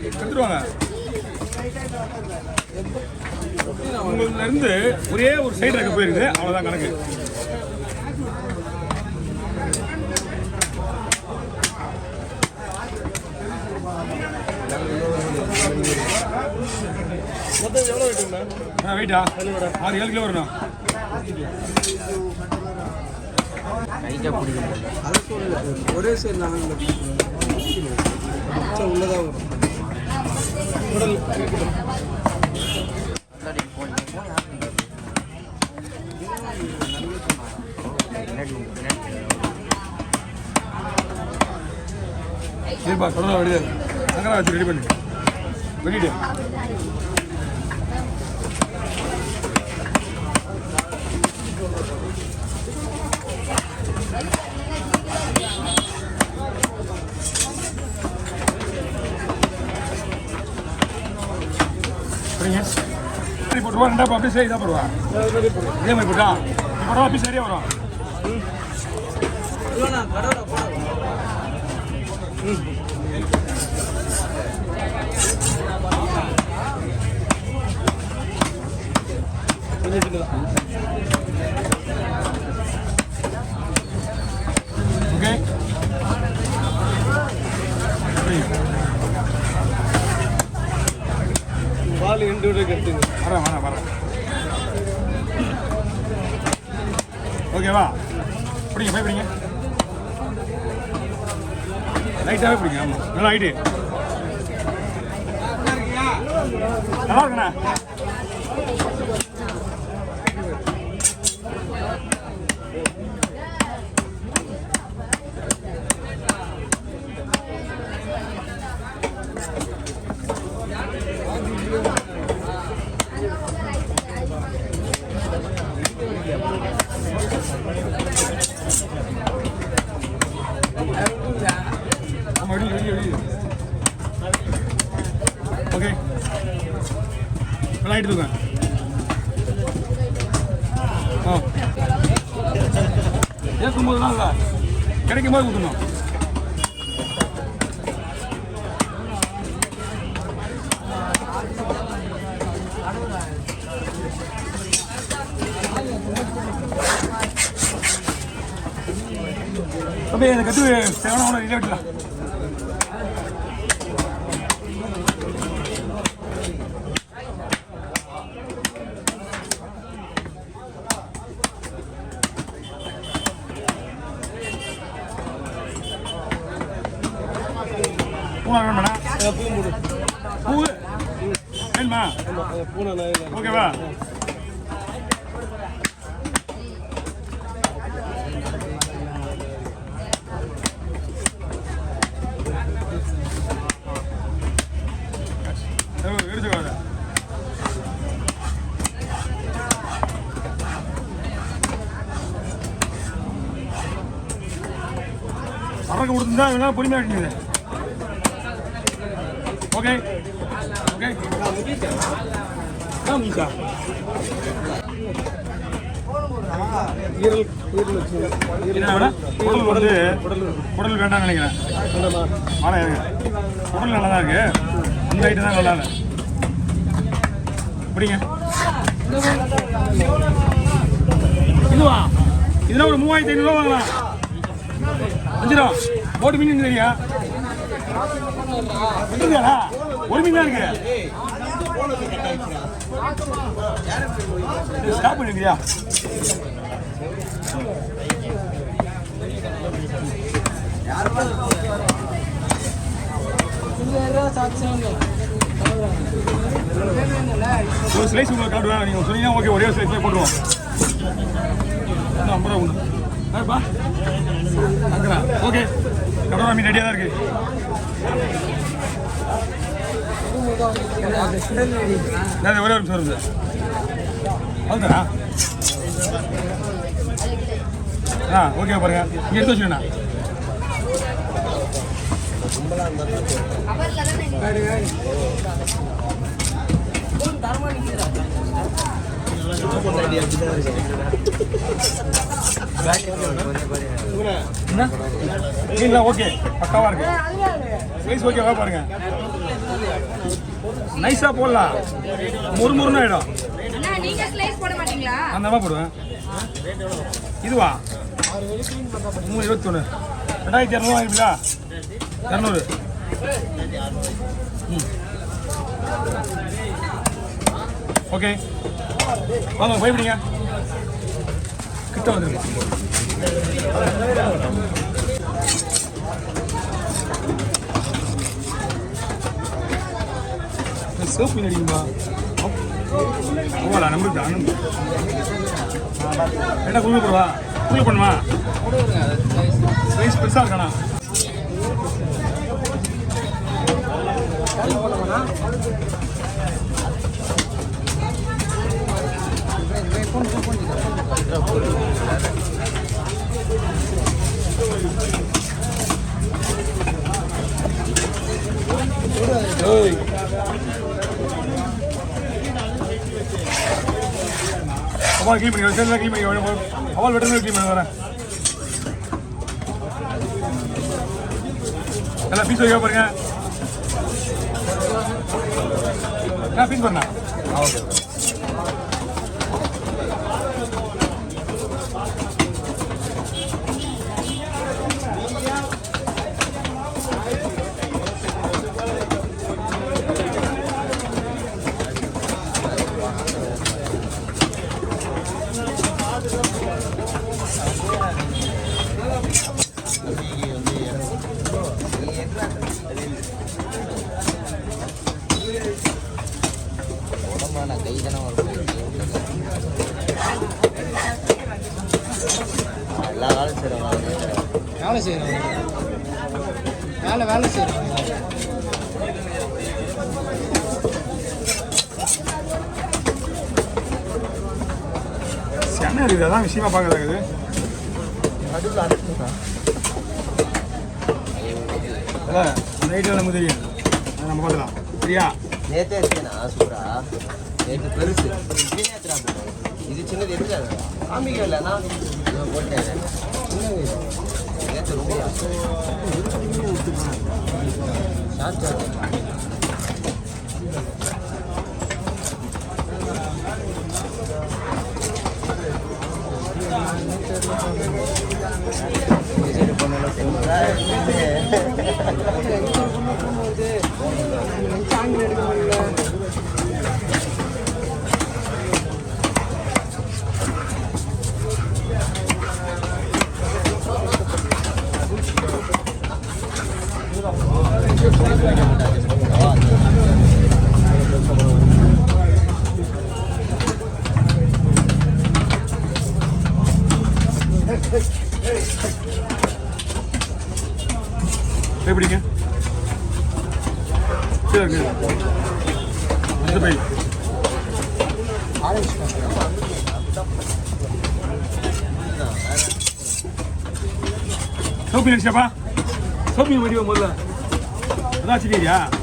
எடுத்துருவாங்க. உங்கள்ல இருந்து ஒரே ஒரு சைடு ரெக்க போயிருக்குது, அவ்வளோதான் கணக்கு. மொத்தம் எவ்வளோ வெயிட்டுங்கண்ணா? வெயிட்டா 6-7 கிலோ வருண்ணா. ஒரே சைடு நாங்கள் உள்ளதாக வரும். உடல் சரிப்பா, சொல்ல வெளியே சங்கரா வச்சு ரெடி பண்ணி வெளியிடு. போட்டுருவா, ரெண்டா அப்படியே சரி தான் போடுவா. இதே மாதிரி போட்டா போடுவா, அப்படியே சரியா வரும். ஓகே, பால் இன்டூடு கட்டுங்க. வரேன். ஓகேவா? பிடிங்க, போய் பிடிங்க. லைட்டாகவே பிடிங்க. ஆமாம், நல்லா ஹைட்டு. நல்லா இருக்குண்ணா. ஓகே, நல்லா ஆகிட்டு ஏற்கும்போதுலாம் இல்லை, கிடைக்கும் போது கொடுக்கணும். அப்படியே இந்த கட்டு தேவையான இல்லை வெட்டலாம். பூ வேணுமா? ஓகேவா? எடுத்துக்கோ. சரக்கு கொடுத்துருந்தா இதெல்லாம் பொறுமையாக இருக்குது. ஓகே ஓகே, குடல் வேண்டாம்னு நினைக்கிறேன். குடல் நல்லா தான் இருக்கு, இந்த ஐட்டம் தான் நல்லா இல்லை. பிடிங்க. இதுவா? இதெல்லாம் ஒரு 3500 வாங்கலாம். 5 ரூபா போட்டு மீன் தெரியா? ஒரு மீன் தான் இருக்கு. ஸ்டாப் பண்ணிருக்கியா? ஒரு ஸ்லைஸ் உங்களுக்கு காட்டுவேன், நீங்கள் சொன்னீங்கன்னா ஓகே, ஒரே ஸ்லைஸ்லேயே போட்டுருவோம். 50 ரூபா உண்டு. ஓகே, கடவுளா மீன் ரெடியாக தான் இருக்கு. ஒரே ஒரு நிமிஷம் வருது. அதுதானா? ஓகே பாருங்க, இங்கே எடுத்து வச்சுக்கண்ணா. என்ன மீன்லாம் ஓகே பக்காவாக இருக்கு சைஸ் ஓகேவா பாருங்க நைஸாக போடலாம் முறுமுறுன்னு ஆகிடும் அந்த மாதிரி போடுவேன் இதுவா 321 2200 வாங்கிங்களா 200 ஓகே வாங்க போய்விடுங்க கிட்ட வந்துருங்க சோப் மீன் அடிக்குமா ஓடா நம்மளுக்கு அண்ணன் என்ன குழுவில் போடுவா குழு பண்ணுமா சைஸ் பெருசாக இருக்காண்ணா அவள் க்ளீன் பண்ணி சேர்ந்து க்ளீன் பண்ணி அவள் வெட்டர் க்ளீன் பண்ணி வரேன் எல்லாம் பீஸ் வைக்க பாருங்க பீஸ் பண்ணா ஓகே வேலை செய்யறோம் சென்னை இருக்குது அதான் விஷயமா பார்க்கறது நைட்டில் நமக்கு தெரியும் நம்ம பார்க்கலாம் சரியா நேற்றே இருக்கேண்ணா சூப்பரா நேற்று பெருசு இது சின்னது இருக்காது காமிக்க இல்லைண்ணா போட்டேன் நேற்று ரொம்ப எப்படிங்க சரி இந்த பை சோப்பி நினைச்சாப்பா சோப்பி வடிவம் முதல்ல அதான் சரியா